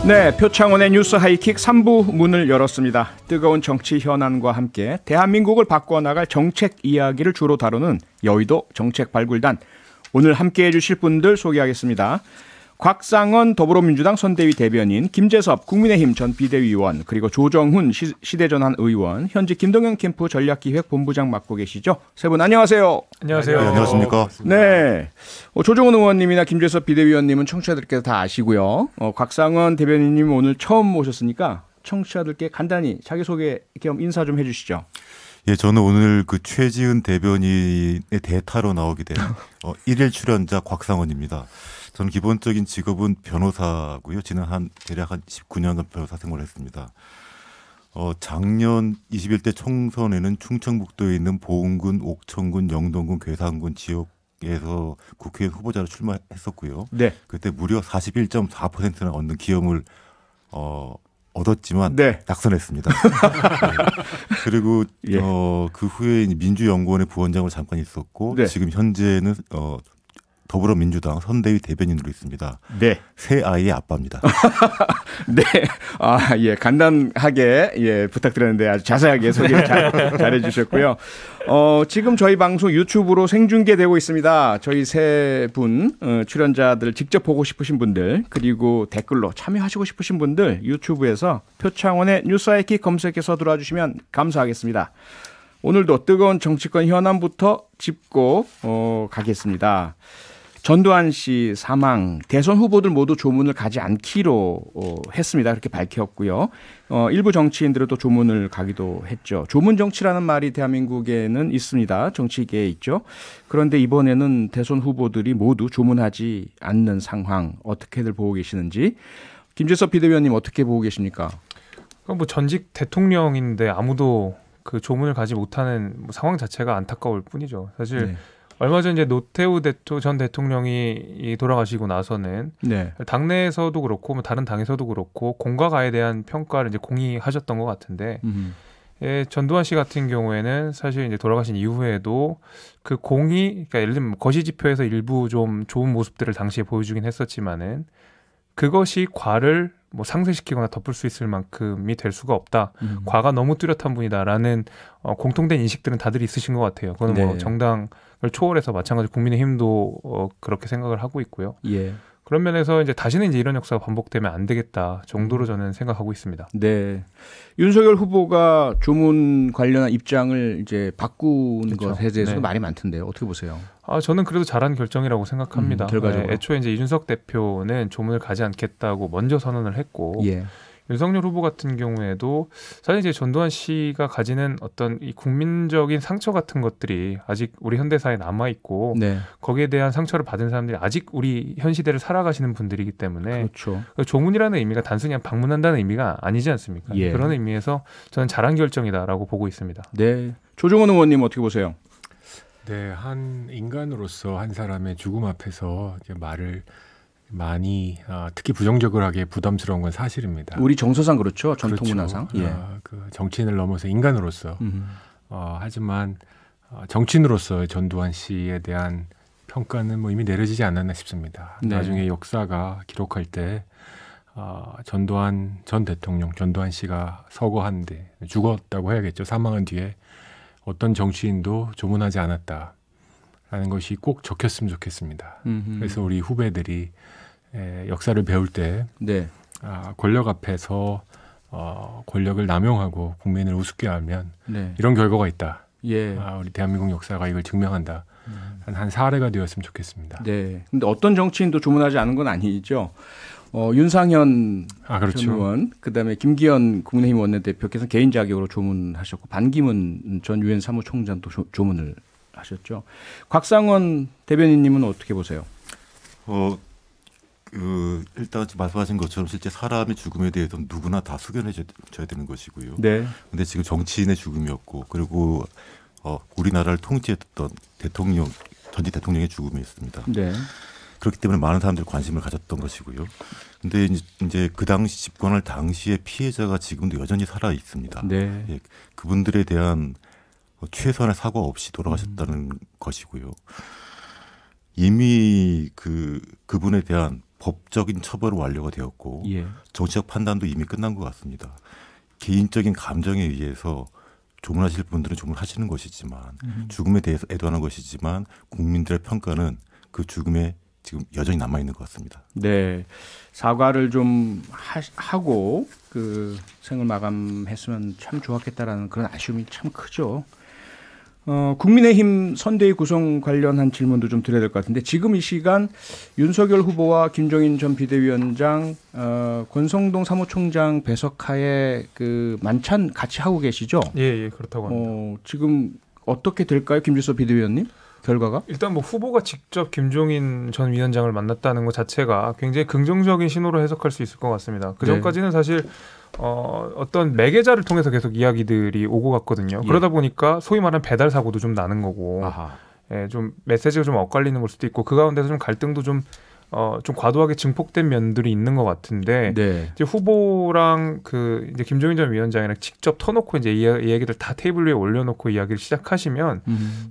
네, 표창원의 뉴스 하이킥 3부 문을 열었습니다. 뜨거운 정치 현안과 함께 대한민국을 바꿔나갈 정책 이야기를 주로 다루는 여의도 정책 발굴단. 오늘 함께해 주실 분들 소개하겠습니다. 곽상원 더불어민주당 선대위 대변인, 김재섭 국민의힘 전 비대위원, 그리고 조정훈 시대전환 의원, 현직 김동연 캠프 전략기획본부장 맡고 계시죠. 세 분 안녕하세요. 안녕하세요. 네, 안녕하십니까. 네, 조정훈 의원님이나 김재섭 비대위원님은 청취자들께서 다 아시고요. 곽상원 대변인님 오늘 처음 오셨으니까 청취자들께 간단히 자기소개 겸 인사 좀 해주시죠. 예, 저는 오늘 그 최지은 대변인의 대타로 나오게 된 일일 출연자 곽상원입니다. 저는 기본적인 직업은 변호사고요. 지난 대략 한 19년간 변호사 생활을 했습니다. 작년 21대 총선에는 충청북도에 있는 보은군, 옥천군, 영동군, 괴산군 지역에서 국회의원 후보자로 출마했었고요. 네. 그때 무려 41.4%나 얻는 기염을 얻었지만 네. 낙선했습니다. 네. 그리고 예. 그 후에 민주연구원의 부원장으로 잠깐 있었고 네. 지금 현재는 더불어민주당 선대위 대변인으로 있습니다. 네. 세 아이의 아빠입니다. 네. 예. 간단하게, 예, 부탁드렸는데 아주 자세하게 소개를 잘해 주셨고요. 지금 저희 방송 유튜브로 생중계되고 있습니다. 저희 세 분, 출연자들 직접 보고 싶으신 분들, 그리고 댓글로 참여하시고 싶으신 분들 유튜브에서 표창원의 뉴스 하이킥 검색해서 들어와 주시면 감사하겠습니다. 오늘도 뜨거운 정치권 현안부터 짚고 가겠습니다. 전두환 씨 사망, 대선 후보들 모두 조문을 가지 않기로 했습니다. 그렇게 밝혔고요. 일부 정치인들은 또 조문을 가기도 했죠. 조문 정치라는 말이 대한민국에는 있습니다. 정치계에 있죠. 그런데 이번에는 대선 후보들이 모두 조문하지 않는 상황, 어떻게들 보고 계시는지. 김재섭 비대위원님 어떻게 보고 계십니까? 뭐 전직 대통령인데 아무도 그 조문을 가지 못하는 상황 자체가 안타까울 뿐이죠. 사실 네. 얼마 전 이제 노태우 전 대통령이 돌아가시고 나서는 네. 당내에서도 그렇고 뭐 다른 당에서도 그렇고 공과 가에 대한 평가를 이제 공유하셨던 것 같은데 전두환 씨 같은 경우에는 사실 이제 돌아가신 이후에도 그 그러니까 예를 들면 거시지표에서 일부 좀 좋은 모습들을 당시에 보여주긴 했었지만은 그것이 과를 뭐 상쇄시키거나 덮을 수 있을 만큼이 될 수가 없다. 과가 너무 뚜렷한 분이다라는 공통된 인식들은 다들 있으신 것 같아요. 그건 네. 뭐 정당을 초월해서 마찬가지로 국민의힘도 그렇게 생각을 하고 있고요. 예. 그런 면에서 이제 다시는 이제 이런 역사가 반복되면 안 되겠다 정도로 저는 생각하고 있습니다. 네. 윤석열 후보가 조문 관련한 입장을 이제 바꾼 그렇죠. 것에 대해서도 네. 말이 많던데요. 어떻게 보세요? 저는 그래도 잘한 결정이라고 생각합니다. 결과적으로. 애초에 이제 이준석 대표는 조문을 가지 않겠다고 먼저 선언을 했고 예. 윤석열 후보 같은 경우에도 사실 이제 전두환 씨가 가지는 어떤 이 국민적인 상처 같은 것들이 아직 우리 현대사에 남아 있고 네. 거기에 대한 상처를 받은 사람들이 아직 우리 현 시대를 살아가시는 분들이기 때문에 그렇죠. 조문이라는 의미가 단순히 그냥 방문한다는 의미가 아니지 않습니까? 예. 그런 의미에서 저는 잘한 결정이다라고 보고 있습니다. 네. 조정원 의원님 어떻게 보세요? 네, 한 인간으로서 한 사람의 죽음 앞에서 이제 말을 많이 특히 부정적으로 하기에 부담스러운 건 사실입니다. 우리 정서상 그렇죠. 전통 문화상. 그렇죠. 예. 그 정치인을 넘어서 인간으로서 하지만 정치인으로서의 전두환 씨에 대한 평가는 뭐 이미 내려지지 않았나 싶습니다. 네. 나중에 역사가 기록할 때 전두환 전 대통령, 전두환 씨가 서거한데 죽었다고 해야겠죠. 사망한 뒤에 어떤 정치인도 조문하지 않았다라는 것이 꼭 적혔으면 좋겠습니다. 그래서 우리 후배들이 역사를 배울 때 네. 권력 앞에서 권력을 남용하고 국민을 우습게 하면 네. 이런 결과가 있다. 예. 우리 대한민국 역사가 이걸 증명한다. 한 사례가 되었으면 좋겠습니다. 네. 근데 어떤 정치인도 조문하지 않은 건 아니죠. 윤상현 그렇죠. 전 의원, 그다음에 김기현 국민의힘 원내대표께서 개인 자격으로 조문하셨고 반기문 전 유엔 사무총장도 조문을 하셨죠. 곽상원 대변인님은 어떻게 보세요? 일단 말씀하신 것처럼 실제 사람의 죽음에 대해서는 누구나 다 숙연해져야 되는 것이고요. 네. 근데 지금 정치인의 죽음이었고 그리고 우리나라를 통치했던 전직 대통령의 죽음이었습니다. 네. 그렇기 때문에 많은 사람들이 관심을 가졌던 것이고요. 근데 이제 그 당시 집권할 당시의 피해자가 지금도 여전히 살아 있습니다. 네. 예, 그분들에 대한 최소한의 사과 없이 돌아가셨다는 것이고요. 이미 그분에 대한 법적인 처벌은 완료가 되었고 예. 정치적 판단도 이미 끝난 것 같습니다. 개인적인 감정에 의해서 조문하실 분들은 조문하시는 것이지만 죽음에 대해서 애도하는 것이지만 국민들의 평가는 그 죽음에 지금 여전히 남아 있는 것 같습니다. 네, 사과를 좀 하고 그 생을 마감했으면 참 좋았겠다라는 그런 아쉬움이 참 크죠. 국민의힘 선대위 구성 관련한 질문도 좀 드려야 될 것 같은데 지금 이 시간 윤석열 후보와 김종인 전 비대위원장, 권성동 사무총장 배석하에 그 만찬 같이 하고 계시죠? 예, 그렇다고 합니다. 지금 어떻게 될까요, 김주섭 비대위원님? 결과가? 일단 뭐 후보가 직접 김종인 전 위원장을 만났다는 것 자체가 굉장히 긍정적인 신호로 해석할 수 있을 것 같습니다. 그 전까지는 사실 어떤 매개자를 통해서 계속 이야기들이 오고 갔거든요. 예. 그러다 보니까 소위 말하는 배달 사고도 좀 나는 거고, 예, 좀 메시지가 좀 엇갈리는 걸 수도 있고 그 가운데서 좀 갈등도 좀 과도하게 증폭된 면들이 있는 것 같은데 네. 이제 후보랑 그 이제 김종인 전 위원장이랑 직접 터놓고 이제 이 얘기들 다 테이블 위에 올려놓고 이야기를 시작하시면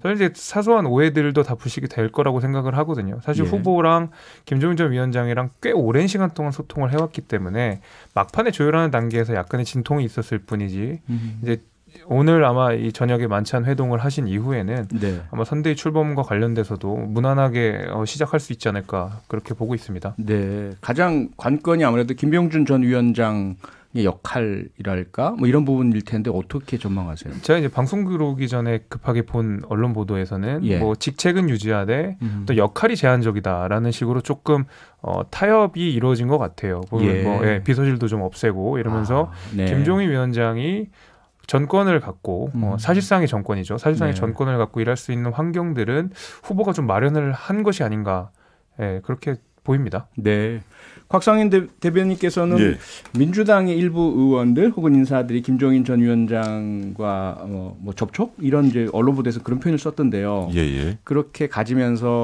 저는 이제 사소한 오해들도 다 부식이 될 거라고 생각을 하거든요. 사실 예. 후보랑 김종인 전 위원장이랑 꽤 오랜 시간 동안 소통을 해왔기 때문에 막판에 조율하는 단계에서 약간의 진통이 있었을 뿐이지 이제 오늘 아마 이 저녁에 만찬 회동을 하신 이후에는 네. 아마 선대위 출범과 관련돼서도 무난하게 시작할 수 있지 않을까 그렇게 보고 있습니다. 네, 가장 관건이 아무래도 김병준 전 위원장의 역할이랄까 뭐 이런 부분일 텐데 어떻게 전망하세요? 제가 이제 방송 들어오기 전에 급하게 본 언론 보도에서는 예. 뭐 직책은 유지하되 또 역할이 제한적이다라는 식으로 조금 타협이 이루어진 것 같아요. 보면 예. 비서실도 좀 없애고 이러면서 네. 김종인 위원장이 전권을 갖고 사실상의 정권이죠. 사실상의 네. 전권을 갖고 일할 수 있는 환경들은 후보가 좀 마련을 한 것이 아닌가, 예, 그렇게 보입니다. 네. 곽상인 대변인께서는 예. 민주당의 일부 의원들 혹은 인사들이 김종인 전 위원장과 뭐 접촉 이런 이제 언론 보도에서 그런 표현을 썼던데요. 예. 그렇게 가지면서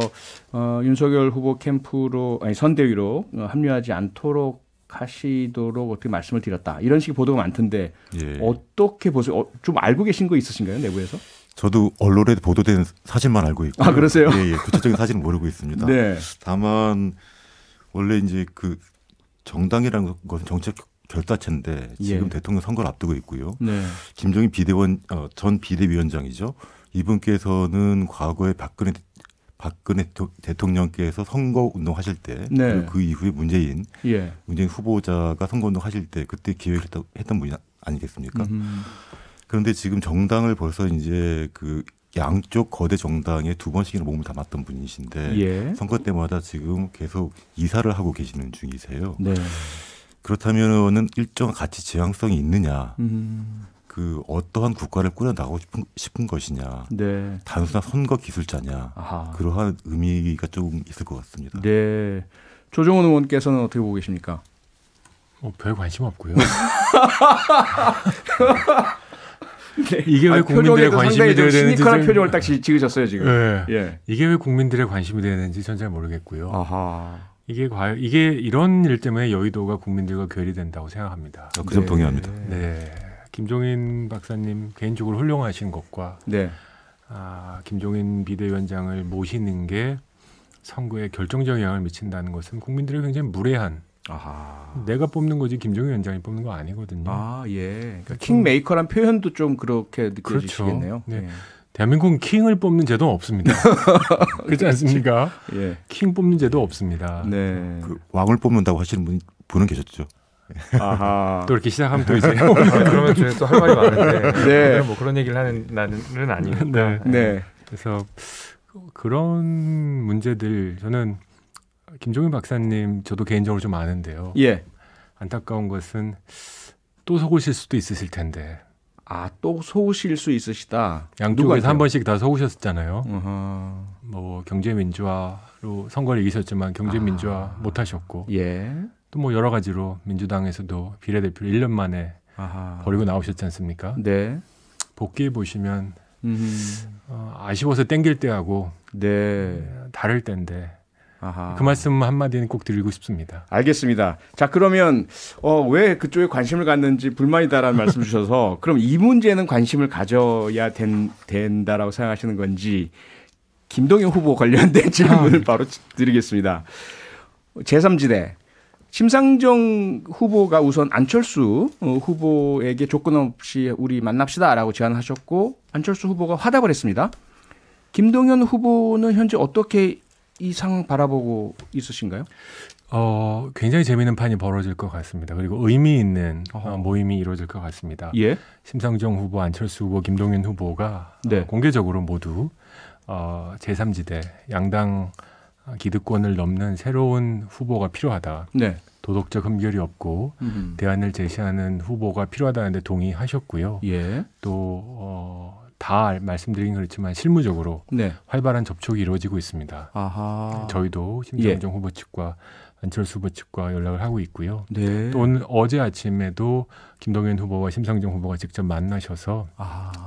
윤석열 후보 캠프로 아니 선대위로 합류하지 않도록 하시도록 어떻게 말씀을 드렸다. 이런 식의 보도가 많던데 예. 어떻게 보세요? 좀 알고 계신 거 있으신가요, 내부에서? 저도 언론에 보도된 사실만 알고 있고. 아, 그러세요? 예. 구체적인 사실은 모르고 있습니다. 네. 다만 원래 이제 그 정당이라는 것은 정책 결사체인데 지금 예. 대통령 선거를 앞두고 있고요. 네. 김종인 전 비대위원장이죠. 이분께서는 과거에 박근혜 대통령께서 선거 운동하실 때 네. 그리고 그 이후에 문재인 예. 후보자가 선거 운동하실 때 그때 기획을 했던 분이 아니겠습니까? 그런데 지금 정당을 벌써 이제 그 양쪽 거대 정당에 두 번씩이나 몸을 담았던 분이신데 예. 선거 때마다 지금 계속 이사를 하고 계시는 중이세요. 네. 그렇다면은 일정 가치 지향성이 있느냐? 그 어떠한 국가를 꾸려나가고 싶은 것이냐? 네. 단순한 선거 기술자냐? 아하. 그러한 의미가 조금 있을 것 같습니다. 네. 조정훈 의원께서는 어떻게 보고 계십니까? 별 관심 없고요. 네. 이게 왜 국민들의 관심이 돼야 되는지 시니컬한 표정을 딱 지으셨어요 지금. 네. 예. 이게 왜 국민들의 관심이 돼야 되는지 전 잘 모르겠고요. 아하. 이게 이런 일 때문에 여의도가 국민들과 괴리된다고 생각합니다. 그 점 동의합니다. 네. 김종인 박사님 개인적으로 훌륭하신 것과 네. 김종인 비대위원장을 모시는 게 선거에 결정적인 영향을 미친다는 것은 국민들이 굉장히 무례한. 아하. 내가 뽑는 거지 김종인 위원장이 뽑는 거 아니거든요. 아 예. 그러니까 킹메이커란 표현도 좀 그렇게 느껴지시겠네요. 그렇죠. 네. 예. 대한민국은 킹을 뽑는 제도는 없습니다. 그렇지 않습니까? 예. 킹 뽑는 제도 없습니다. 네. 그 왕을 뽑는다고 하시는 분은 계셨죠. 아하. 또 이렇게 시작하면 또 이제 그러면 저희 또 할 말이 많은데 네. 뭐 그런 얘기를 하는 나는 아니니까. 네. 네. 그래서 그런 문제들 저는 김종인 박사님 저도 개인적으로 좀 아는데요. 예. 안타까운 것은 또 속으실 수도 있으실 텐데. 또 속으실 수 있으시다. 양쪽에서 한 번씩 다 속으셨잖아요. 어허. 뭐 경제민주화로 선거를 이기셨지만 경제민주화 못하셨고 예. 또 뭐 여러 가지로 민주당에서도 비례대표를 1년 만에 아하. 버리고 나오셨지 않습니까? 네. 복귀해 보시면 아쉬워서 땡길 때하고 네. 다를 때인데 아하. 그 말씀 한마디는 꼭 드리고 싶습니다. 알겠습니다. 자, 그러면 왜 그쪽에 관심을 갖는지 불만이다라는 말씀 주셔서 그럼 이 문제는 관심을 가져야 된다라고 생각하시는 건지 김동연 후보 관련된 질문을 바로 드리겠습니다. 제3지대 심상정 후보가 우선 안철수 후보에게 조건 없이 우리 만납시다라고 제안하셨고 안철수 후보가 화답을 했습니다. 김동연 후보는 현재 어떻게 이 상황 바라보고 있으신가요? 굉장히 재미있는 판이 벌어질 것 같습니다. 그리고 의미 있는 모임이 이루어질 것 같습니다. 예. 심상정 후보, 안철수 후보, 김동연 후보가 네. 공개적으로 모두 제3지대 양당 기득권을 넘는 새로운 후보가 필요하다. 네. 도덕적 흠결이 없고 대안을 제시하는 후보가 필요하다는데 동의하셨고요. 예. 또 다 말씀드린 그렇지만 실무적으로 네. 활발한 접촉이 이루어지고 있습니다. 아하. 저희도 심상정 후보 측과 안철수 후보 측과 연락을 하고 있고요. 네. 또 오늘 어제 아침에도 김동연 후보와 심상정 후보가 직접 만나셔서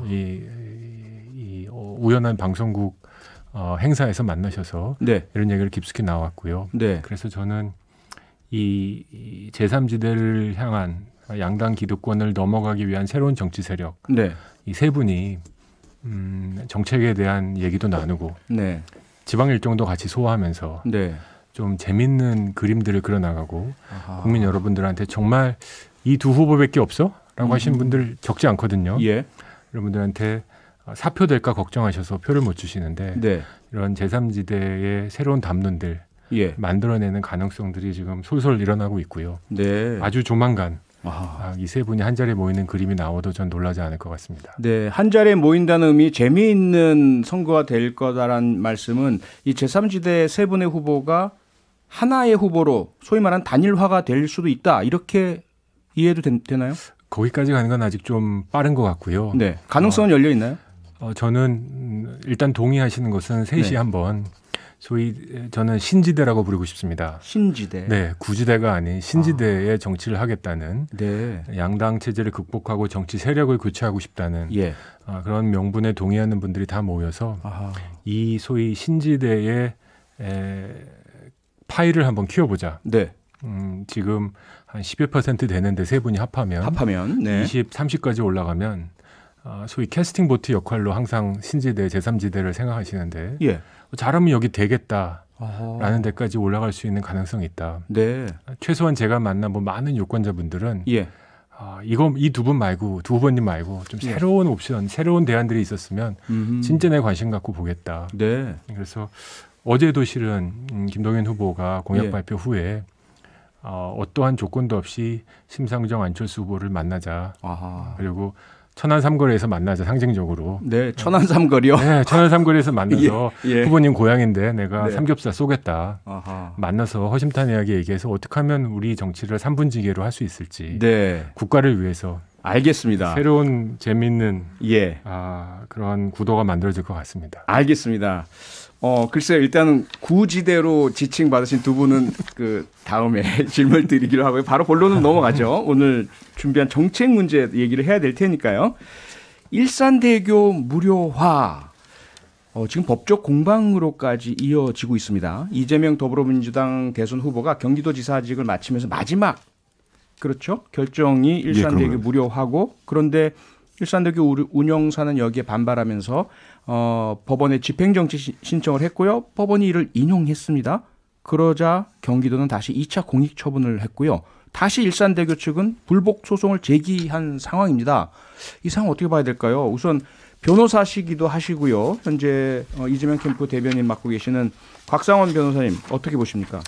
이 우연한 방송국 행사에서 만나셔서 네. 이런 얘기를 깊숙이 나왔고요. 네. 그래서 저는 이 제3지대를 향한 양당 기득권을 넘어가기 위한 새로운 정치 세력 네. 이 세 분이 정책에 대한 얘기도 나누고 네. 지방 일정도 같이 소화하면서 네. 좀 재밌는 그림들을 그려나가고 아하. 국민 여러분들한테 정말 이 두 후보밖에 없어? 라고 하시는 분들 적지 않거든요. 예. 여러분들한테 사표 될까 걱정하셔서 표를 못 주시는데 네. 이런 제3지대의 새로운 담론들 예. 만들어내는 가능성들이 지금 솔솔 일어나고 있고요. 네. 아주 조만간 아하. 이 세 분이 한 자리에 모이는 그림이 나와도 전 놀라지 않을 것 같습니다. 네, 한 자리에 모인다는 의미 재미있는 선거가 될 거다라는 말씀은 이 제3지대 세 분의 후보가 하나의 후보로 소위 말하는 단일화가 될 수도 있다 이렇게 이해도 되나요? 거기까지 가는 건 아직 좀 빠른 것 같고요. 네, 가능성은 열려 있나요? 저는 일단 동의하시는 것은 셋이 네. 한번 소위 저는 신지대라고 부르고 싶습니다. 신지대. 네, 구지대가 아닌 신지대의 정치를 하겠다는 네. 양당 체제를 극복하고 정치 세력을 교체하고 싶다는 예. 그런 명분에 동의하는 분들이 다 모여서 아하. 이 소위 신지대의 파일을 한번 키워보자. 네. 지금 한 10여% 되는데 세 분이 합하면 네. 20, 30까지 올라가면 소위 캐스팅 보트 역할로 항상 신지대, 제3지대를 생각하시는데 예. 잘하면 여기 되겠다라는 아하. 데까지 올라갈 수 있는 가능성이 있다. 네. 최소한 제가 만나본 많은 유권자분들은 예. 이 두 분 말고 두 후보님 말고 좀 예. 새로운 옵션, 새로운 대안들이 있었으면 진짜 내 관심 갖고 보겠다. 네. 그래서 어제도 실은 김동연 후보가 공약 예. 발표 후에 어떠한 조건도 없이 심상정 안철수 후보를 만나자. 아하. 그리고 천안 삼거리에서 만나자 상징적으로. 네, 천안 삼거리요. 네, 천안 삼거리에서 만나서 예. 후보님 고향인데 내가 네. 삼겹살 쏘겠다. 아하. 만나서 허심탄회하게 얘기해서 어떻게 하면 우리 정치를 3분지계로 할 수 있을지. 네. 국가를 위해서 알겠습니다. 새로운 재미있는 예. 그런 구도가 만들어질 것 같습니다. 알겠습니다. 글쎄요. 일단은 구지대로 지칭받으신 두 분은 그 다음에 질문 드리기로 하고요. 바로 본론으로 넘어가죠. 오늘 준비한 정책 문제 얘기를 해야 될 테니까요. 일산대교 무료화. 지금 법적 공방으로까지 이어지고 있습니다. 이재명 더불어민주당 대선 후보가 경기도지사직을 마치면서 마지막 그렇죠. 결정이 일산대교 무료화고 그런데 일산대교 운영사는 여기에 반발하면서 법원에 집행정지 신청을 했고요. 법원이 이를 인용했습니다. 그러자 경기도는 다시 2차 공익처분을 했고요. 다시 일산대교 측은 불복 소송을 제기한 상황입니다. 이 상황 어떻게 봐야 될까요? 우선 변호사시기도 하시고요. 현재 이재명 캠프 대변인 맡고 계시는 곽상원 변호사님 어떻게 보십니까?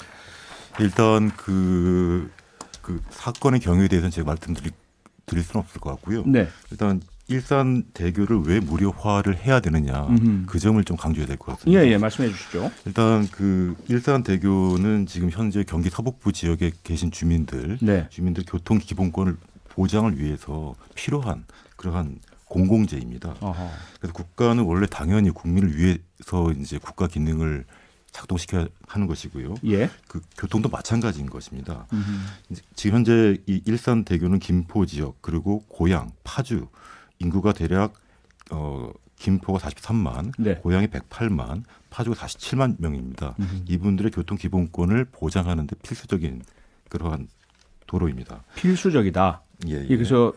일단 그 사건의 경우에 대해서는 제가 말씀드릴 수는 없을 것 같고요. 네. 일단 일산대교를 왜 무료화를 해야 되느냐 그 점을 좀 강조해야 될 것 같습니다. 예, 말씀해 주시죠. 일단 그 일산대교는 지금 현재 경기 서북부 지역에 계신 주민들 교통 기본권을 보장을 위해서 필요한 그러한 공공재입니다. 어허. 그래서 국가는 원래 당연히 국민을 위해서 이제 국가 기능을 작동시켜야 하는 것이고요. 예. 그 교통도 마찬가지인 것입니다. 지금 현재 이 일산대교는 김포 지역 그리고 고양, 파주 인구가 대략 김포가 43만, 네. 고양이 108만, 파주가 47만 명입니다. 이분들의 교통 기본권을 보장하는 데 필수적인 그러한 도로입니다. 필수적이다. 예. 그래서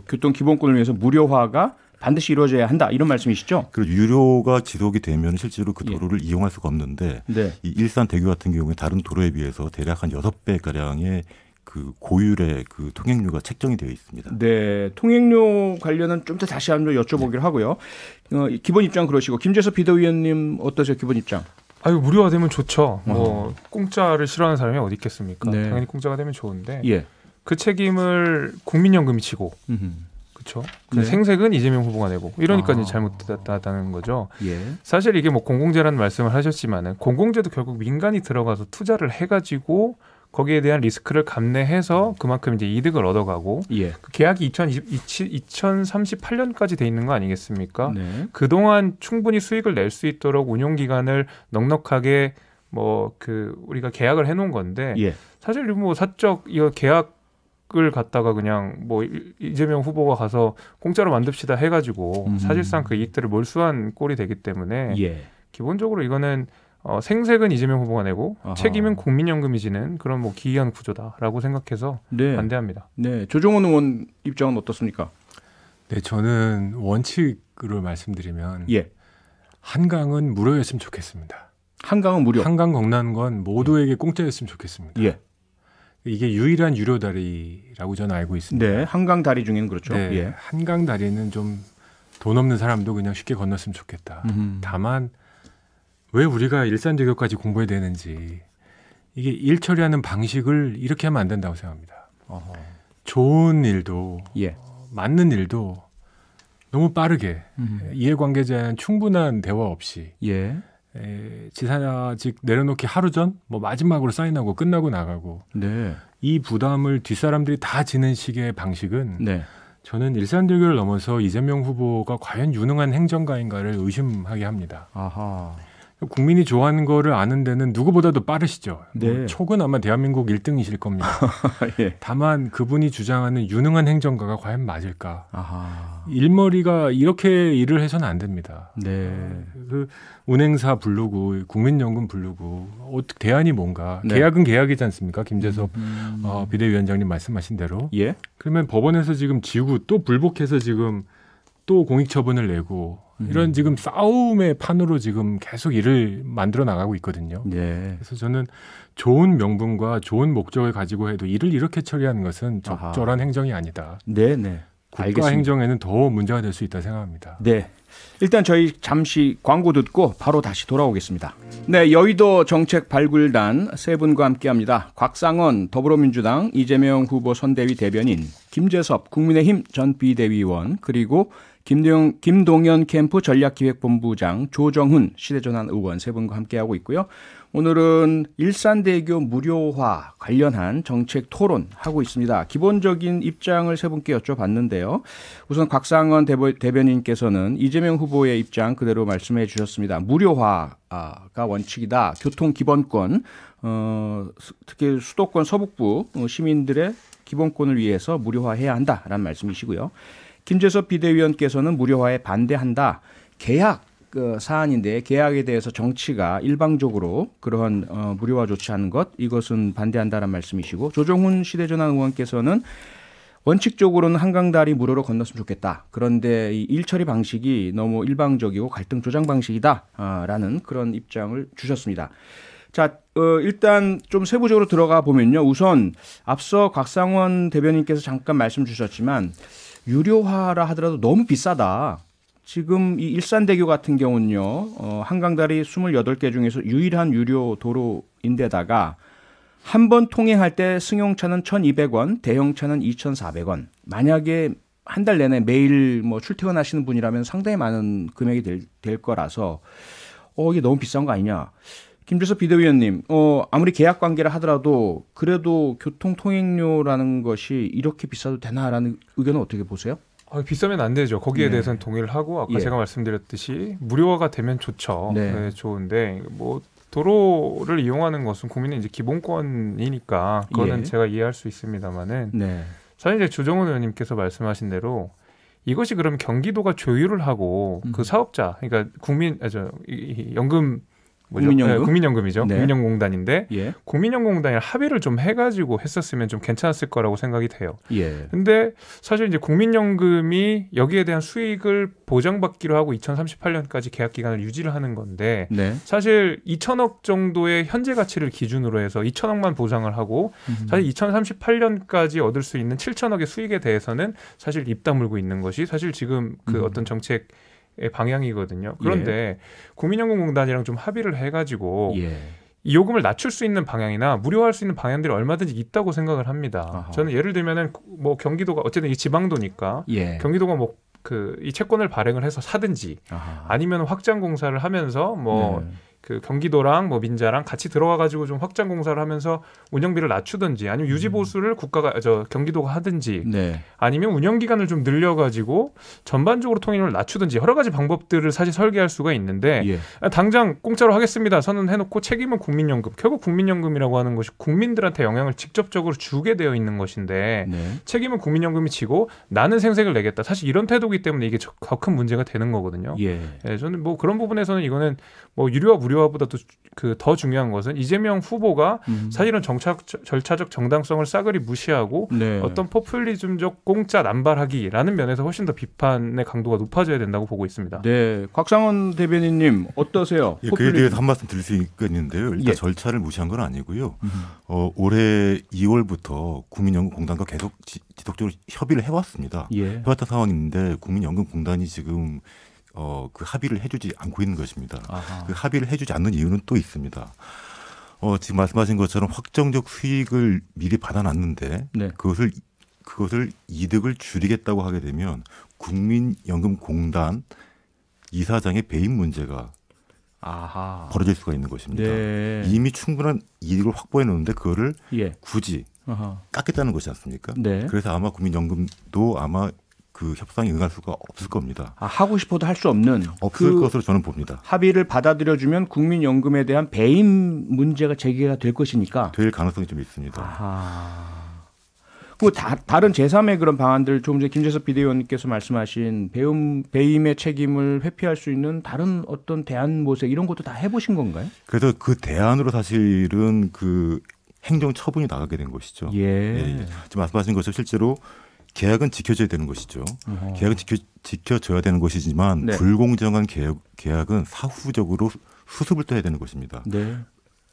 교통 기본권을 위해서 무료화가 반드시 이루어져야 한다 이런 말씀이시죠? 그리고 유료가 지속이 되면 실제로 그 도로를 이용할 수가 없는데 네. 이 일산대교 같은 경우에 다른 도로에 비해서 대략 한 6배 가량의 그 고율의 그 통행료가 책정이 되어 있습니다. 네, 통행료 관련은 좀 더 다시 한번 여쭤보기로 하고요. 기본 입장 그러시고 김재섭 비대위원님 어떠세요? 기본 입장? 아유 무료화되면 좋죠. 뭐 공짜를 싫어하는 사람이 어디 있겠습니까? 네. 당연히 공짜가 되면 좋은데 예. 그 책임을 국민연금이 지고 그렇죠. 네. 생색은 이재명 후보가 내고 이러니까 이제 잘못됐다는 거죠. 예. 사실 이게 뭐 공공재라는 말씀을 하셨지만은 공공재도 결국 민간이 들어가서 투자를 해가지고 거기에 대한 리스크를 감내해서 그만큼 이제 이득을 얻어가고 예. 그 계약이 2038년까지 돼 있는 거 아니겠습니까? 네. 그동안 충분히 수익을 낼 수 있도록 운용 기간을 넉넉하게 뭐 그 우리가 계약을 해놓은 건데 예. 사실 뭐 사적 이 계약을 갖다가 그냥 뭐 이재명 후보가 가서 공짜로 만듭시다 해가지고 사실상 그 이익들을 몰수한 꼴이 되기 때문에 예. 기본적으로 이거는 생색은 이재명 후보가 내고 아하. 책임은 국민연금이 지는 그런 뭐 기이한 구조다라고 생각해서 네. 반대합니다. 네. 조정훈 의원 입장은 어떻습니까? 네, 저는 원칙으로 말씀드리면 예. 한강은 무료였으면 좋겠습니다. 한강은 무료. 한강 건너건 모두에게 공짜였으면 좋겠습니다. 예. 이게 유일한 유료 다리라고 저는 알고 있습니다. 네. 한강 다리 중에는 그렇죠. 네, 예. 한강 다리는 좀 돈 없는 사람도 그냥 쉽게 건넜으면 좋겠다. 다만 왜 우리가 일산대교까지 공부해야 되는지 이게 일 처리하는 방식을 이렇게 하면 안 된다고 생각합니다. 어허. 좋은 일도 예. 맞는 일도 너무 빠르게 이해관계자의 충분한 대화 없이 예. 지사직 내려놓기 하루 전 뭐 마지막으로 사인하고 끝나고 나가고 네. 이 부담을 뒷사람들이 다 지는 식의 방식은 네. 저는 일산대교를 넘어서 이재명 후보가 과연 유능한 행정가인가를 의심하게 합니다. 아하. 국민이 좋아하는 거를 아는 데는 누구보다도 빠르시죠. 네. 뭐 촉은 아마 대한민국 1등이실 겁니다. 예. 다만 그분이 주장하는 유능한 행정가가 과연 맞을까? 아하. 일머리가 이렇게 일을 해서는 안 됩니다. 네. 그 운행사 부르고 국민연금 부르고 어떻게 대안이 뭔가? 네. 계약은 계약이지 않습니까? 김재섭 비대위원장님 말씀하신 대로. 예. 그러면 법원에서 지금 지고 또 불복해서 지금 또 공익처분을 내고 이런 지금 싸움의 판으로 지금 계속 일을 만들어 나가고 있거든요. 네. 그래서 저는 좋은 명분과 좋은 목적을 가지고 해도 일을 이렇게 처리하는 것은 적절한 행정이 아니다. 네, 네. 국가 알겠습니다. 행정에는 더 문제가 될 수 있다 생각합니다. 네. 일단 저희 잠시 광고 듣고 바로 다시 돌아오겠습니다. 네, 여의도 정책 발굴단 세 분과 함께합니다. 곽상원 더불어민주당 이재명 후보 선대위 대변인, 김재섭 국민의힘 전 비대위원, 그리고 김동연 캠프 전략기획본부장, 조정훈 시대전환 의원 세 분과 함께하고 있고요. 오늘은 일산대교 무료화 관련한 정책 토론하고 있습니다. 기본적인 입장을 세 분께 여쭤봤는데요. 우선 곽상원 대변인께서는 이재명 후보의 입장 그대로 말씀해 주셨습니다. 무료화가 원칙이다. 교통기본권, 특히 수도권 서북부 시민들의 기본권을 위해서 무료화해야 한다라는 말씀이시고요. 김재섭 비대위원께서는 무료화에 반대한다. 계약 사안인데 계약에 대해서 정치가 일방적으로 그러한 무료화 조치하는 것, 이것은 반대한다는 말씀이시고, 조정훈 시대전환 의원께서는 원칙적으로는 한강다리 무료로 건넜으면 좋겠다. 그런데 이 일처리 방식이 너무 일방적이고 갈등 조장 방식이다라는 그런 입장을 주셨습니다. 자, 일단 좀 세부적으로 들어가 보면요. 우선 앞서 곽상원 대변인께서 잠깐 말씀 주셨지만 유료화라 하더라도 너무 비싸다. 지금 이 일산대교 같은 경우는요, 한강다리 28개 중에서 유일한 유료 도로인데다가 한 번 통행할 때 승용차는 1,200원, 대형차는 2,400원. 만약에 한 달 내내 매일 뭐 출퇴근하시는 분이라면 상당히 많은 금액이 될 거라서 이게 너무 비싼 거 아니냐. 김재섭 비대위원님, 아무리 계약 관계를 하더라도 그래도 교통 통행료라는 것이 이렇게 비싸도 되나라는 의견은 어떻게 보세요? 비싸면 안 되죠. 거기에 네. 대해서는 동의를 하고 아까 예. 제가 말씀드렸듯이 무료화가 되면 좋죠. 네. 네, 좋은데 뭐 도로를 이용하는 것은 국민의 이제 기본권이니까 그거는 예. 제가 이해할 수 있습니다만은 네. 사실 이제 조정훈 의원님께서 말씀하신 대로 이것이 그럼 경기도가 조율을 하고 그 사업자, 그러니까 연금 국민연금? 국민연금이죠. 네. 국민연금공단인데 예. 국민연금공단이랑 합의를 좀 해가지고 했었으면 좀 괜찮았을 거라고 생각이 돼요. 예. 근데 사실 이제 국민연금이 여기에 대한 수익을 보장받기로 하고 2038년까지 계약 기간을 유지를 하는 건데 네. 사실 2천억 정도의 현재 가치를 기준으로 해서 2천억만 보장을 하고 사실 2038년까지 얻을 수 있는 7천억의 수익에 대해서는 사실 입 다물고 있는 것이 사실 지금 그 어떤 정책의 방향이거든요. 그런데 국민연금공단이랑 좀 합의를 해가지고 예. 이 요금을 낮출 수 있는 방향이나 무료화할 수 있는 방향들이 얼마든지 있다고 생각을 합니다. 아하. 저는 예를 들면은 뭐 경기도가 어쨌든 이 지방도니까 예. 경기도가 뭐 이 채권을 발행을 해서 사든지 아하. 아니면 확장 공사를 하면서 뭐 네. 그 경기도랑 뭐 민자랑 같이 들어가 가지고 좀 확장 공사를 하면서 운영비를 낮추든지 아니면 유지 보수를 경기도가 하든지 네. 아니면 운영 기간을 좀 늘려 가지고 전반적으로 통행료를 낮추든지 여러 가지 방법들을 사실 설계할 수가 있는데 예. 당장 공짜로 하겠습니다 선언해 놓고 책임은 국민연금. 결국 국민연금이라고 하는 것이 국민들한테 영향을 직접적으로 주게 되어 있는 것인데 네. 책임은 국민연금이 지고 나는 생색을 내겠다. 사실 이런 태도이기 때문에 이게 더 큰 문제가 되는 거거든요. 예. 예, 저는 뭐 그런 부분에서는 이거는 뭐 유료화 무료화보다도 그 더 중요한 것은 이재명 후보가 사실은 절차적 정당성을 싸그리 무시하고 네. 어떤 포퓰리즘적 공짜 남발하기라는 면에서 훨씬 더 비판의 강도가 높아져야 된다고 보고 있습니다. 네. 곽상원 대변인님 어떠세요? 예, 그에 대해서 한 말씀 드릴 수 있겠는데요. 일단 예. 절차를 무시한 건 아니고요. 올해 2월부터 국민연금공단과 계속 지속적으로 협의를 해왔습니다. 예. 해왔던 상황인데 국민연금공단이 지금 그 합의를 해주지 않고 있는 것입니다. 아하. 그 합의를 해주지 않는 이유는 또 있습니다. 지금 말씀하신 것처럼 확정적 수익을 미리 받아놨는데 네. 그것을 이득을 줄이겠다고 하게 되면 국민연금공단 이사장의 배임 문제가 아하. 벌어질 수가 있는 것입니다. 네. 이미 충분한 이익을 확보해 놓는데 그거를 예. 굳이 아하. 깎겠다는 것이지 않습니까? 네. 그래서 아마 국민연금도 아마 그 협상에 응할 수가 없을 겁니다. 하고 싶어도 할 수 없는 없을 그 것으로 저는 봅니다. 합의를 받아들여주면 국민연금에 대한 배임 문제가 제기가 될 것이니까. 될 가능성이 좀 있습니다. 아하. 그 다른 제3의 그런 방안들 좀 전에 김재섭 비대위원님께서 말씀하신 배임의 책임을 회피할 수 있는 다른 어떤 대안 모색 이런 것도 다 해보신 건가요? 그래서 그 대안으로 사실은 그 행정 처분이 나가게 된 것이죠. 예. 지금 말씀하신 것처럼 실제로 계약은 지켜져야 되는 것이죠. 계약은 지켜져야 되는 것이지만 네. 불공정한 계약은 사후적으로 수습을 또 해야 되는 것입니다. 네.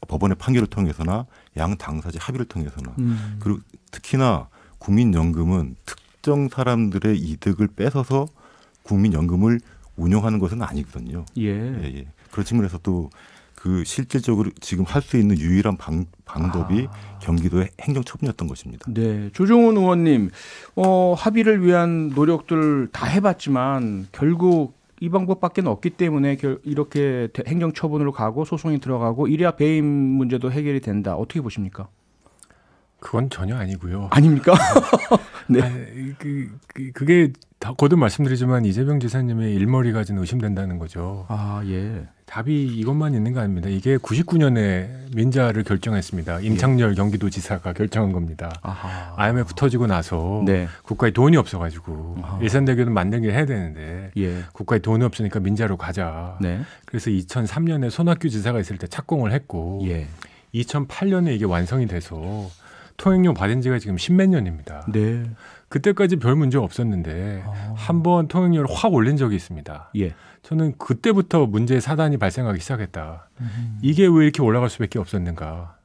법원의 판결을 통해서나 양 당사자 합의를 통해서나 그리고 특히나 국민연금은 특정 사람들의 이득을 뺏어서 국민연금을 운영하는 것은 아니거든요. 예. 그런 측면에서 또 그 실질적으로 지금 할 수 있는 유일한 방법이 경기도의 행정처분이었던 것입니다. 네, 조정훈 의원님, 합의를 위한 노력들 다 해봤지만 결국 이 방법밖에 없기 때문에 이렇게 행정처분으로 가고 소송이 들어가고 이래야 배임 문제도 해결이 된다. 어떻게 보십니까? 그건 전혀 아니고요. 아닙니까? 네. 그게 거듭 말씀드리지만 이재명 지사님의 일머리가 좀 의심된다는 거죠. 아, 예. 답이 이것만 있는 거 아닙니다. 이게 99년에 민자를 결정했습니다. 임창열 경기도지사가 결정한 겁니다. 아하. IMF 터지고 나서 네. 국가에 돈이 없어가지고 아하. 일산대교는 만들게 해야 되는데 예. 국가에 돈이 없으니까 민자로 가자. 네. 그래서 2003년에 손학규 지사가 있을 때 착공을 했고 예. 2008년에 이게 완성이 돼서 통행료 받은 지가 지금 10몇 년입니다. 네. 그때까지 별 문제 없었는데 한번 통행료를 확 올린 적이 있습니다. 예. 저는 그때부터 문제의 사단이 발생하기 시작했다. 이게 왜 이렇게 올라갈 수밖에 없었는가.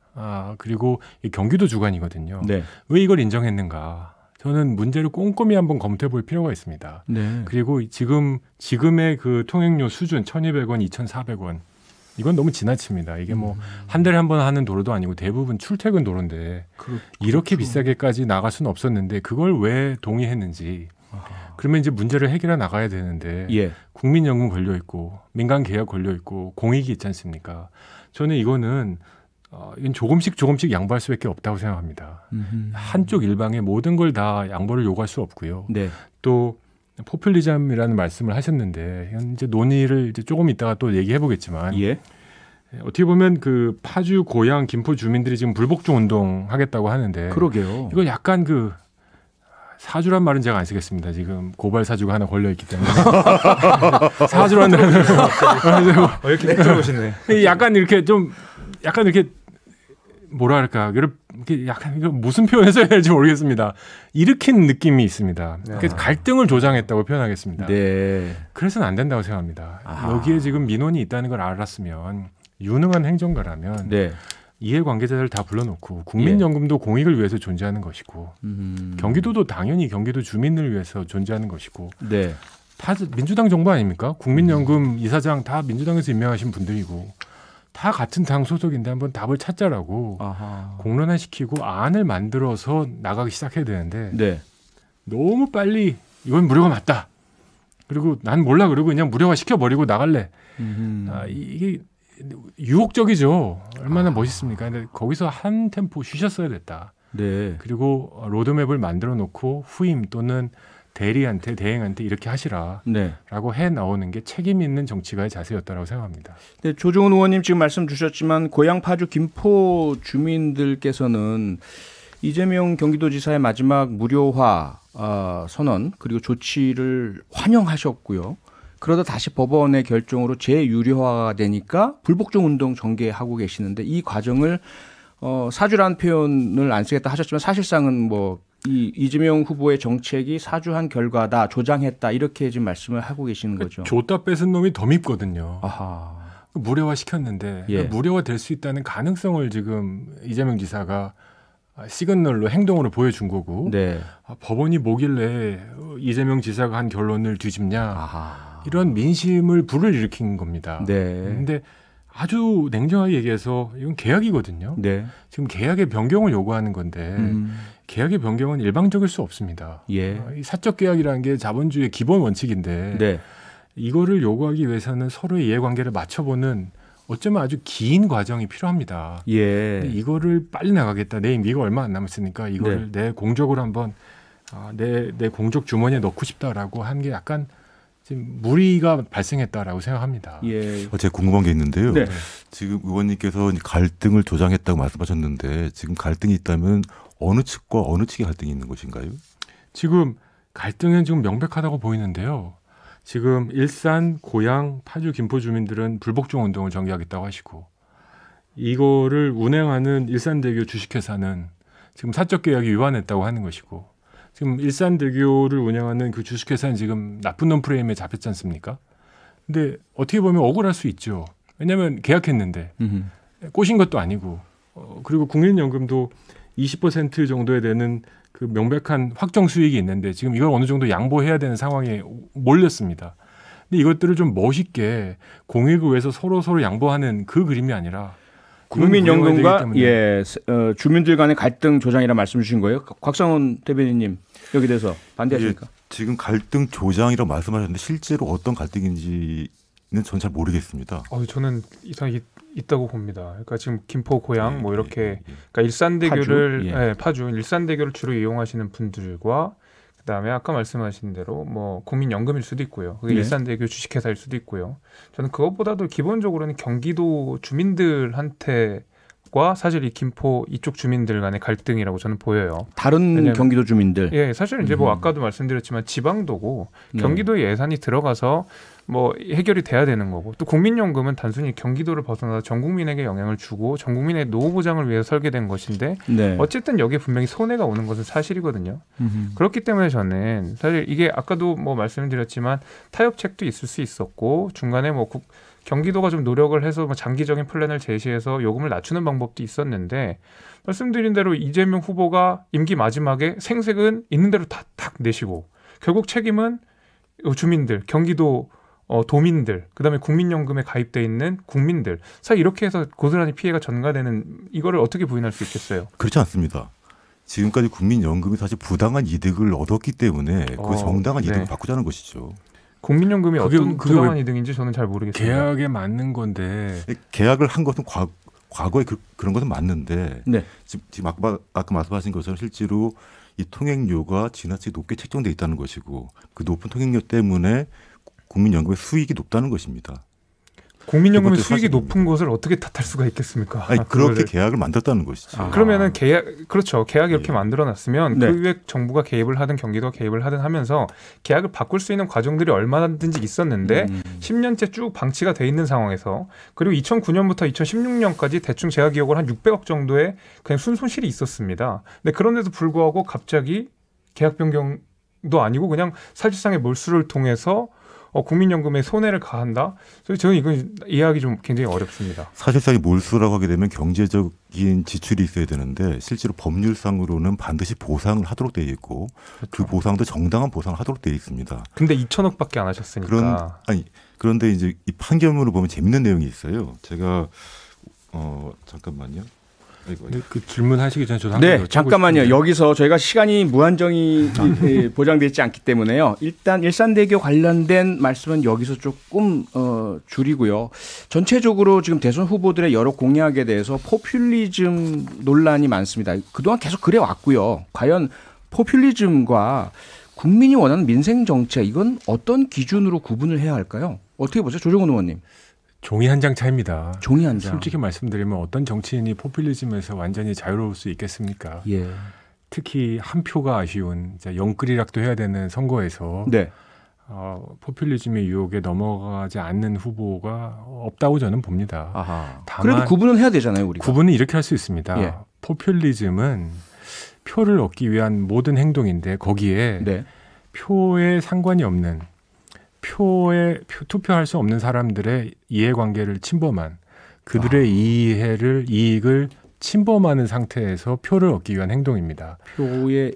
그리고 경기도 주관이거든요. 네. 왜 이걸 인정했는가. 저는 문제를 꼼꼼히 한번 검토해 볼 필요가 있습니다. 네. 그리고 지금의 그 통행료 수준 1,200원, 2,400원 이건 너무 지나칩니다. 이게 뭐 한 달에 한 번 하는 도로도 아니고 대부분 출퇴근 도로인데 이렇게 비싸게까지 나갈 수는 없었는데 그걸 왜 동의했는지. 그러면 이제 문제를 해결해 나가야 되는데 예. 국민연금 걸려 있고 민간 계약 걸려 있고 공익이 있지 않습니까? 저는 이건 조금씩 양보할 수밖에 없다고 생각합니다. 한쪽 일방에 모든 걸 다 양보를 요구할 수 없고요. 네. 또 포퓰리즘이라는 말씀을 하셨는데 이제 논의를 이제 조금 이따가 또 얘기해 보겠지만 예. 어떻게 보면 그 파주 고양 김포 주민들이 지금 불복종 운동 하겠다고 하는데 그러게요. 이거 약간 사주란 말은 제가 안 쓰겠습니다. 지금 고발 사주가 하나 걸려 있기 때문에 사주라는 이렇게 들어보시네. 약간 이렇게 뭐랄까 이렇게 약간 이거 무슨 표현을 써야 될지 모르겠습니다. 일으킨 느낌이 있습니다. 그래서 갈등을 조장했다고 표현하겠습니다. 네. 그래서는 안 된다고 생각합니다. 아하. 여기에 지금 민원이 있다는 걸 알았으면 유능한 행정가라면 네. 이해관계자들 다 불러놓고 국민연금도 공익을 위해서 존재하는 것이고 경기도도 당연히 경기도 주민을 위해서 존재하는 것이고 네. 다 민주당 정부 아닙니까? 국민연금 이사장 다 민주당에서 임명하신 분들이고 다 같은 당 소속인데 한번 답을 찾자라고 아하. 공론화시키고 안을 만들어서 나가기 시작해야 되는데 네. 너무 빨리 이건 무료가 맞다. 그리고 난 몰라 그러고 그냥 무료화 시켜버리고 나갈래. 이게 유혹적이죠. 얼마나 멋있습니까? 근데 거기서 한 템포 쉬셨어야 됐다. 네. 그리고 로드맵을 만들어 놓고 후임 또는 대리한테 대행한테 이렇게 하시라라고 네. 해 나오는 게 책임 있는 정치가의 자세였다고 생각합니다. 네, 조정훈 의원님 지금 말씀 주셨지만 고향 파주 김포 주민들께서는 이재명 경기도지사의 마지막 무료화 선언 그리고 조치를 환영하셨고요. 그러다 다시 법원의 결정으로 재유료화가 되니까 불복종 운동 전개하고 계시는데 이 과정을 사주라는 표현을 안 쓰겠다 하셨지만 사실상은 뭐 이재명 후보의 정책이 사주한 결과다, 조장했다 이렇게 지금 말씀을 하고 계시는 거죠. 줬다 뺏은 놈이 더 밉거든요. 아하. 무료화 시켰는데 예. 무료화 될 수 있다는 가능성을 지금 이재명 지사가 시그널로 행동으로 보여준 거고 네. 법원이 뭐길래 이재명 지사가 한 결론을 뒤집냐. 아하. 이런 민심을 불을 일으킨 겁니다. 네. 그런데 아주 냉정하게 얘기해서 이건 계약이거든요. 네. 지금 계약의 변경을 요구하는 건데 계약의 변경은 일방적일 수 없습니다. 예. 이 사적 계약이라는 게 자본주의의 기본 원칙인데 네. 이거를 요구하기 위해서는 서로의 이해관계를 맞춰보는 어쩌면 아주 긴 과정이 필요합니다. 예. 근데 이거를 빨리 나가겠다. 내 임기가 얼마 안 남았으니까 이거를 내 공적으로 한번 내 공적 주머니에 넣고 싶다라고 한 게 약간 지금 무리가 발생했다라고 생각합니다. 예. 제가 궁금한 게 있는데요. 네. 지금 의원님께서 갈등을 조장했다고 말씀하셨는데 지금 갈등이 있다면 어느 측과 어느 측의 갈등이 있는 것인가요? 지금 갈등은 지금 명백하다고 보이는데요. 지금 일산, 고양, 파주, 김포 주민들은 불복종 운동을 전개하겠다고 하시고 이거를 운행하는 일산대교 주식회사는 지금 사적 계약이 위반했다고 하는 것이고 지금 일산대교를 운영하는 그 주식회사는 지금 나쁜 놈 프레임에 잡혔지 않습니까? 근데 어떻게 보면 억울할 수 있죠. 왜냐하면 계약했는데 꼬신 것도 아니고 그리고 국민연금도 20% 정도에 되는 그 명백한 확정 수익이 있는데 지금 이걸 어느 정도 양보해야 되는 상황에 몰렸습니다. 근데 이것들을 좀 멋있게 공익을 위해서 서로 양보하는 그 그림이 아니라 국민연금과 주민들 간의 갈등 조장이라 말씀 주신 거예요. 곽상원 대변인님 여기 대해서 반대하십니까? 지금 갈등 조장이라고 말씀하셨는데 실제로 어떤 갈등인지는 저는 잘 모르겠습니다. 저는 이상이 있다고 봅니다. 그러니까 지금 김포, 고양 뭐 이렇게 그러니까 일산대교를 파주 일산대교를 주로 이용하시는 분들과 그다음에 아까 말씀하신 대로 뭐 국민연금일 수도 있고요. 그게 일산대교 주식회사일 수도 있고요. 저는 그것보다도 기본적으로는 경기도 주민들한테과 사실 이 김포 이쪽 주민들 간의 갈등이라고 저는 보여요. 다른 경기도 주민들. 예, 사실 이제 뭐 아까도 말씀드렸지만 지방도고 경기도에 예산이 들어가서 뭐 해결이 돼야 되는 거고 또 국민연금은 단순히 경기도를 벗어나서 전 국민에게 영향을 주고 전 국민의 노후 보장을 위해서 설계된 것인데 어쨌든 여기에 분명히 손해가 오는 것은 사실이거든요. 그렇기 때문에 저는 사실 이게 아까도 뭐 말씀드렸지만 타협책도 있을 수 있었고 중간에 뭐 경기도가 좀 노력을 해서 뭐 장기적인 플랜을 제시해서 요금을 낮추는 방법도 있었는데 말씀드린 대로 이재명 후보가 임기 마지막에 생색은 있는 대로 다 내시고 결국 책임은 주민들, 경기도 도민들, 그다음에 국민연금에 가입돼 있는 국민들, 사실 이렇게 해서 고스란히 피해가 전가되는 이거를 어떻게 부인할 수 있겠어요? 그렇지 않습니다. 지금까지 국민연금이 사실 부당한 이득을 얻었기 때문에 그 정당한 이득을 바꾸자는 것이죠. 국민연금이 어떤 부당한 이득인지 저는 잘 모르겠습니다. 계약에 맞는 건데 계약을 한 것은 과거에 그런 것은 맞는데 지금 아까 말씀하신 것처럼 실제로 이 통행료가 지나치게 높게 책정돼 있다는 것이고 그 높은 통행료 때문에 국민연금의 수익이 높다는 것입니다. 국민연금의 그것도 수익이 사실입니다. 높은 것을 어떻게 탓할 수가 있겠습니까? 아니, 그렇게 계약을 만들었다는 것이죠. 그러면은 그렇죠. 계약 이렇게 예. 만들어놨으면 네. 그 위에 정부가 개입을 하든 경기도가 개입을 하든 하면서 계약을 바꿀 수 있는 과정들이 얼마든지 있었는데 10년째 쭉 방치가 돼 있는 상황에서 그리고 2009년부터 2016년까지 대충 제가 기억을 한 600억 정도의 그냥 순손실이 있었습니다. 근데 그런데도 불구하고 갑자기 계약 변경도 아니고 그냥 사실상의 몰수를 통해서 국민연금에 손해를 가한다. 그래서 저는 이건 이해하기 좀 굉장히 어렵습니다. 사실상의 몰수라고 하게 되면 경제적인 지출이 있어야 되는데 실제로 법률상으로는 반드시 보상을 하도록 되어 있고 그 보상도 정당한 보상을 하도록 되어 있습니다. 근데 2천억밖에 안 하셨으니까. 그런데 이제 이 판결문을 보면 재밌는 내용이 있어요. 제가 잠깐만요. 그 질문하시기 전에 저도 네, 잠깐만요. 여기서 저희가 시간이 무한정이 보장되어 있지 않기 때문에요. 일단 일산대교 관련된 말씀은 여기서 조금 줄이고요. 전체적으로 지금 대선 후보들의 여러 공약에 대해서 포퓰리즘 논란이 많습니다. 그동안 계속 그래 왔고요. 과연 포퓰리즘과 국민이 원하는 민생 정책 이건 어떤 기준으로 구분을 해야 할까요? 어떻게 보세요, 조정훈 의원님? 종이 한 장 차이입니다. 종이 한 장. 솔직히 말씀드리면 어떤 정치인이 포퓰리즘에서 완전히 자유로울 수 있겠습니까? 예. 특히 한 표가 아쉬운 영끌이락도 해야 되는 선거에서 네. 포퓰리즘의 유혹에 넘어가지 않는 후보가 없다고 저는 봅니다. 아하. 다만 그래도 구분은 해야 되잖아요, 우리가. 구분은 이렇게 할 수 있습니다. 예. 포퓰리즘은 표를 얻기 위한 모든 행동인데 거기에 네. 표에 상관이 없는 투표할 수 없는 사람들의 이해관계를 침범한 그들의 이익을 침범하는 상태에서 표를 얻기 위한 행동입니다. 표의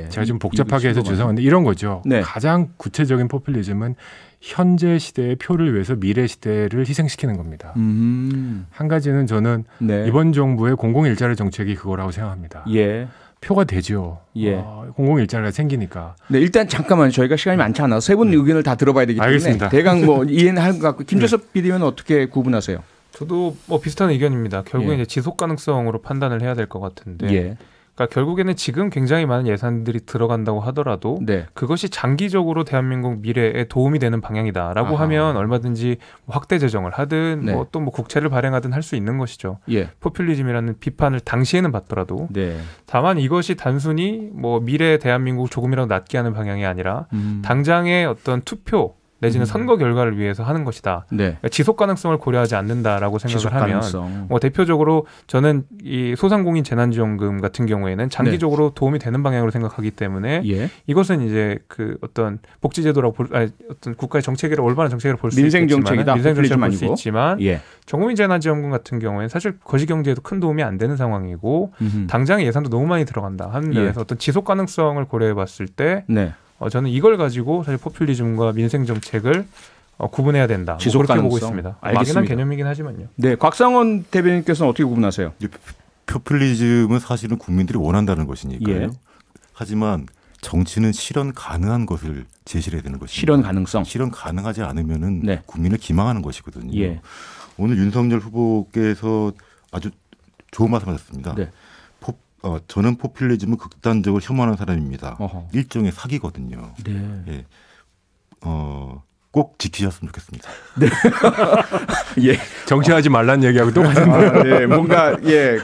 제가 좀 복잡하게 해서 죄송한데 이런 거죠. 네. 가장 구체적인 포퓰리즘은 현재 시대의 표를 위해서 미래 시대를 희생시키는 겁니다. 한 가지는 저는 네. 이번 정부의 공공일자리 정책이 그거라고 생각합니다. 예. 표가 되죠. 예. 공공일자리가 생기니까. 네, 일단 잠깐만 저희가 시간이 많지 않아서 세 분 의견을 다 들어봐야 되기 때문에 알겠습니다. 대강 이해는 할 것 같고 김재섭 비대위원은 어떻게 구분하세요? 저도 비슷한 의견입니다. 결국에 예. 이제 지속 가능성으로 판단을 해야 될 것 같은데, 예. 그러니까 결국에는 지금 굉장히 많은 예산들이 들어간다고 하더라도 네. 그것이 장기적으로 대한민국 미래에 도움이 되는 방향이다라고 아하. 하면 얼마든지 확대 재정을 하든 네. 또 국채를 발행하든 할 수 있는 것이죠. 예. 포퓰리즘이라는 비판을 당시에는 받더라도 네. 다만 이것이 단순히 미래 대한민국을 조금이라도 낫게 하는 방향이 아니라 당장의 어떤 투표 내지는 선거 결과를 위해서 하는 것이다. 네. 그러니까 지속 가능성을 고려하지 않는다라고 생각을 지속 하면 가능성. 대표적으로 저는 이 소상공인 재난지원금 같은 경우에는 장기적으로 도움이 되는 방향으로 생각하기 때문에 예. 이것은 이제 그 어떤 복지제도라고 어떤 국가의 정책이라 올바른 정책으로 볼 수 민생 있겠지만 정책이다. 민생 정책을 볼 포퓰리즘 수 있지만 예. 전국민 재난지원금 같은 경우에는 사실 거시경제에도 큰 도움이 안 되는 상황이고 당장의 예산도 너무 많이 들어간다 하는 면에서 어떤 지속 가능성을 고려해봤을 때 네. 저는 이걸 가지고 사실 포퓰리즘과 민생 정책을 구분해야 된다. 지속 그렇게 가능성. 보고 있습니다. 알겠습니다. 막연한 개념이긴 하지만요. 네, 곽상원 대변인께서는 어떻게 구분하세요? 포퓰리즘은 사실은 국민들이 원한다는 것이니까요. 예. 하지만 정치는 실현 가능한 것을 제시를 해야 되는 것입니다. 실현 가능성. 실현 가능하지 않으면은 네. 국민을 기망하는 것이거든요. 예. 오늘 윤석열 후보께서 아주 좋은 말씀하셨습니다. 네. 저는 포퓰리즘을 극단적으로 혐오하는 사람입니다. 어허. 일종의 사기거든요. 네. 예. 꼭 지키셨으면 좋겠습니다. 예. 정치하지 말란 얘기하고 또 아, 네. 뭔가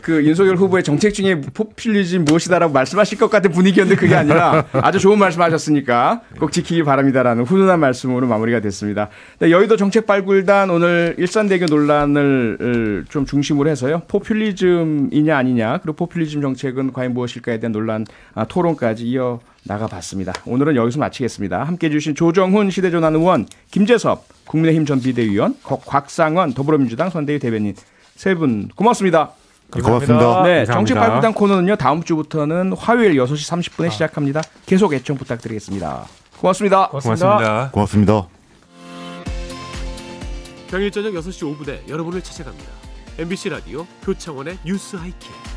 그 윤석열 후보의 정책 중에 포퓰리즘 무엇이다라고 말씀하실 것 같은 분위기였는데 그게 아니라 아주 좋은 말씀하셨으니까 꼭 지키기 바랍니다라는 훈훈한 말씀으로 마무리가 됐습니다. 네, 여의도 정책 발굴단 오늘 일산대교 논란을 좀 중심으로 해서요. 포퓰리즘이냐 아니냐 그리고 포퓰리즘 정책은 과연 무엇일까에 대한 논란 토론까지 이어 나가봤습니다. 오늘은 여기서 마치겠습니다. 함께해 주신 조정훈 시대전환 의원, 김재섭 국민의힘 전 비대위원, 곽상원 더불어민주당 선대위 대변인 세 분 고맙습니다. 고맙습니다. 네, 감사합니다. 정책 발굴단 코너는요. 다음 주부터는 화요일 6시 30분에 시작합니다. 계속 애청 부탁드리겠습니다. 고맙습니다. 고맙습니다. 고맙습니다. 평일 저녁 6시 5분에 여러분을 찾아갑니다. MBC 라디오 표창원의 뉴스 하이킥.